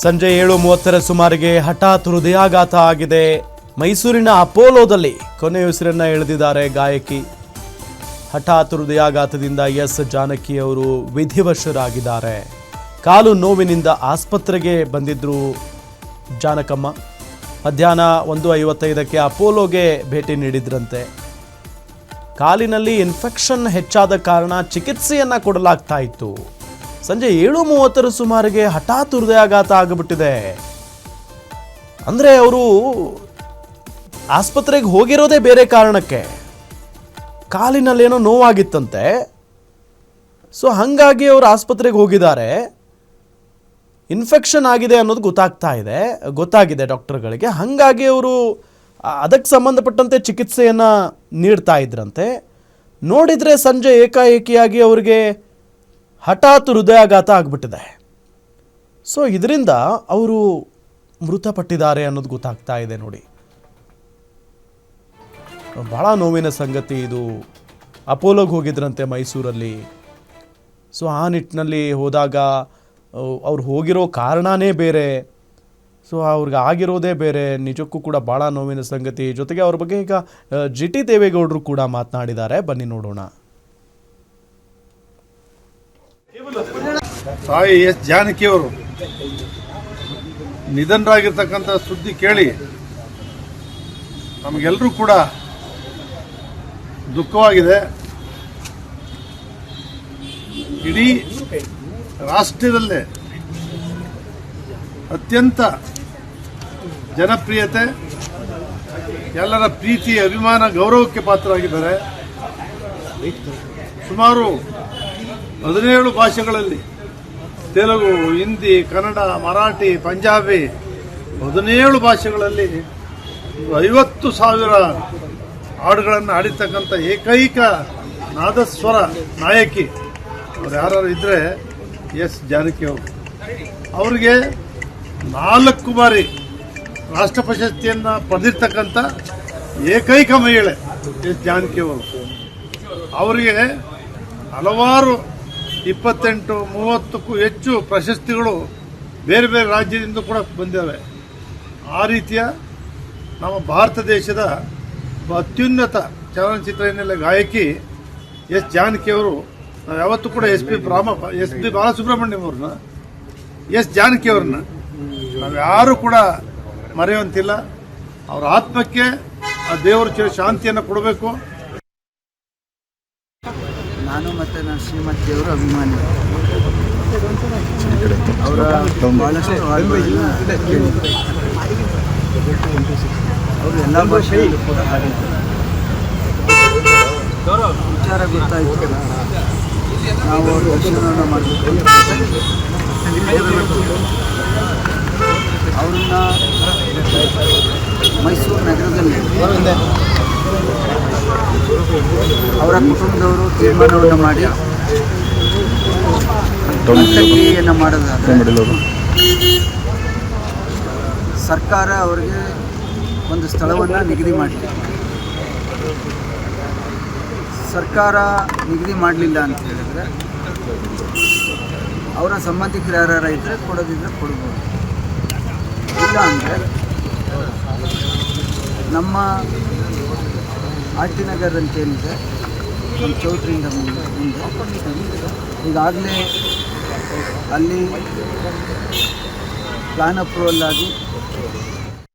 ಸಂಜೆ 7:30 ಸುಮಾರಿಗೆ ಹಠಾತ್ ಹೃದಯಾಘಾತ ಆಗಿದೆ. ಮೈಸೂರಿನ ಅಪೋಲೋದಲ್ಲಿ ಕೊನೆಯುಸಿರನ್ನ ಎಳೆದಿದ್ದಾರೆ ಗಾಯಕಿ. ಹಠಾತ್ ಹೃದಯಾಘಾತದಿಂದ ಎಸ್ ಜಾನಕಿ ಅವರು ವಿಧಿವಶರಾಗಿದ್ದಾರೆ. ಕಾಲು ನೋವಿನಿಂದ ಆಸ್ಪತ್ರೆಗೆ ಬಂದಿದ್ರು ಜಾನಕಮ್ಮ. ಮಧ್ಯಾಹ್ನ 1:55ಕ್ಕೆ ಅಪೋಲೋಗೆ ಭೇಟಿ ನೀಡಿದ್ರಂತೆ. ಕಾಲಿನಲ್ಲಿ ಇನ್ಫೆಕ್ಷನ್ ಹೆಚ್ಚಾದ ಕಾರಣ ಚಿಕಿತ್ಸೆಯನ್ನ ಕೊಡಲಾಗ್ತಾ ಇತ್ತು. ಸಂಜೆ 7:30 ಸುಮಾರಿಗೆ ಹಠಾತ್ ಹೃದಯಾಘಾತ ಆಗಿಬಿಟ್ಟಿದೆ. ಅಂದರೆ ಅವರು ಆಸ್ಪತ್ರೆಗೆ ಹೋಗಿರೋದೇ ಬೇರೆ ಕಾರಣಕ್ಕೆ, ಕಾಲಿನಲ್ಲೇನೋ ನೋವಾಗಿತ್ತಂತೆ. ಸೊ ಹಾಗಾಗಿ ಅವರು ಆಸ್ಪತ್ರೆಗೆ ಹೋಗಿದ್ದಾರೆ. ಇನ್ಫೆಕ್ಷನ್ ಆಗಿದೆ ಅನ್ನೋದು ಗೊತ್ತಾಗಿದೆ ಡಾಕ್ಟರ್ಗಳಿಗೆ. ಹಾಗಾಗಿ ಅವರು ಅದಕ್ಕೆ ಸಂಬಂಧಪಟ್ಟಂತೆ ಚಿಕಿತ್ಸೆಯನ್ನು ನೀಡ್ತಾ ಇದ್ರಂತೆ. ನೋಡಿದರೆ ಸಂಜೆ ಏಕಾಏಕಿಯಾಗಿ ಅವರಿಗೆ ಹಠಾತ್ ಹೃದಯಾಘಾತ ಆಗಿಬಿಟ್ಟಿದೆ. ಸೊ ಇದರಿಂದ ಅವರು ಮೃತಪಟ್ಟಿದ್ದಾರೆ ಅನ್ನೋದು ಗೊತ್ತಾಗ್ತಾ ಇದೆ. ನೋಡಿ, ಭಾಳ ನೋವಿನ ಸಂಗತಿ ಇದು. ಅಪೋಲೋಗೆ ಹೋಗಿದ್ರಂತೆ ಮೈಸೂರಲ್ಲಿ. ಸೊ ಆ ನಿಟ್ಟಿನಲ್ಲಿ ಹೋದಾಗ ಅವ್ರು ಹೋಗಿರೋ ಕಾರಣನೇ ಬೇರೆ, ಸೊ ಅವ್ರಿಗೆ ಆಗಿರೋದೇ ಬೇರೆ. ನಿಜಕ್ಕೂ ಕೂಡ ಭಾಳ ನೋವಿನ ಸಂಗತಿ. ಜೊತೆಗೆ ಅವ್ರ ಬಗ್ಗೆ ಈಗ GT ದೇವೇಗೌಡರು ಕೂಡ ಮಾತನಾಡಿದ್ದಾರೆ. ಬನ್ನಿ ನೋಡೋಣ. ತಾಯಿ ಎಸ್ ಜಾನಕಿ ಅವರು ನಿಧನರಾಗಿರ್ತಕ್ಕಂಥ ಸುದ್ದಿ ಕೇಳಿ ನಮಗೆಲ್ಲರೂ ಕೂಡ ದುಃಖವಾಗಿದೆ. ಇಡೀ ರಾಷ್ಟ್ರದಲ್ಲೇ ಅತ್ಯಂತ ಜನಪ್ರಿಯತೆ, ಎಲ್ಲರ ಪ್ರೀತಿ, ಅಭಿಮಾನ, ಗೌರವಕ್ಕೆ ಪಾತ್ರರಾಗಿದ್ದಾರೆ. ಸುಮಾರು 17 ಭಾಷೆಗಳಲ್ಲಿ, ತೆಲುಗು, ಹಿಂದಿ, ಕನ್ನಡ, ಮರಾಠಿ, ಪಂಜಾಬಿ 17 ಭಾಷೆಗಳಲ್ಲಿ 50,000 ಹಾಡುಗಳನ್ನು ಹಾಡಿರ್ತಕ್ಕಂಥ ಏಕೈಕ ನಾದಸ್ವರ ನಾಯಕಿ ಅವ್ರು ಯಾರು ಇದ್ರೆ ಎಸ್ ಜಾನಕಿ ಅವರು. ಅವರಿಗೆ 4 ಬಾರಿ ರಾಷ್ಟ್ರ ಪ್ರಶಸ್ತಿಯನ್ನು ಪಡೆದಿರ್ತಕ್ಕಂಥ ಏಕೈಕ ಮಹಿಳೆ ಎಸ್ ಜಾನಕಿ ಅವರು. ಅವರಿಗೆ ಹಲವಾರು 28-30ಕ್ಕೂ ಹೆಚ್ಚು ಪ್ರಶಸ್ತಿಗಳು ಬೇರೆ ಬೇರೆ ರಾಜ್ಯದಿಂದ ಕೂಡ ಬಂದಿವೆ. ಆ ರೀತಿಯ ನಮ್ಮ ಭಾರತ ದೇಶದ ಅತ್ಯುನ್ನತ ಚಲನಚಿತ್ರ ಹಿನ್ನೆಲೆ ಗಾಯಕಿ ಎಸ್ ಜಾನಕಿ ಅವರು. ನಾವು ಯಾವತ್ತೂ ಕೂಡ ಎಸ್ ಪಿ ಬಾಲಸುಬ್ರಹ್ಮಣ್ಯಂ ಅವ್ರನ್ನ, ಎಸ್ ಜಾನಕಿ ಅವ್ರನ್ನ ನಾವು ಯಾರು ಕೂಡ ಮರೆಯುವಂತಿಲ್ಲ. ಅವರ ಆತ್ಮಕ್ಕೆ ಆ ದೇವರು ಶಾಂತಿಯನ್ನು ಕೊಡಬೇಕು. ನಾನು ಮತ್ತು ನನ್ನ ಶ್ರೀಮತಿಯವರು ಅಭಿಮಾನಿ. ಅವರ ಭಾಳಷ್ಟು ಹಾಡುಗಳನ್ನು ಕೇಳಿದ್ದೆ. ಅವರು ಎಲ್ಲ ಭಾಷೆಯಲ್ಲೂ ಕೂಡ ಹಾಡಿದ್ದಾರೆ. ವಿಚಾರ ಗೊತ್ತಾಯಿತು. ನಾವು ಅವ್ರ ದರ್ಶನವನ್ನು ಮಾಡಬೇಕು. ಅವ್ರನ್ನ ಮೈಸೂರು ನಗರದಲ್ಲಿ ಅವರ ಕುಟುಂಬದವರು ತೀರ್ಮಾನವನ್ನು ಮಾಡಿ ಅಂತ್ಯಕ್ರಿಯೆಯನ್ನು ಮಾಡೋದಾದರೆ ಸರ್ಕಾರ ಅವರಿಗೆ ಒಂದು ಸ್ಥಳವನ್ನು ನಿಗದಿ ಮಾಡಿದೆ. ಸರ್ಕಾರ ನಿಗದಿ ಮಾಡಲಿಲ್ಲ ಅಂತ ಹೇಳಿದರೆ ಅವರ ಸಂಬಂಧಿಕರು ಯಾರು ಇದ್ದರೆ ಕೊಡೋದಿದ್ರೆ ಕೊಡ್ಬೋದು. ಇಲ್ಲ ಅಂದರೆ ನಮ್ಮ ಆರ್ಟಿನಗರ್ ಅಂತೇನಿದೆ, ನಮ್ಮ ಚೌಟ್ರಿಯಿಂದ ಮುಂದೆ ಈಗಾಗಲೇ ಅಲ್ಲಿ ಪ್ಲಾನ್ ಅಪ್ರೂವಲ್ ಆಗಿ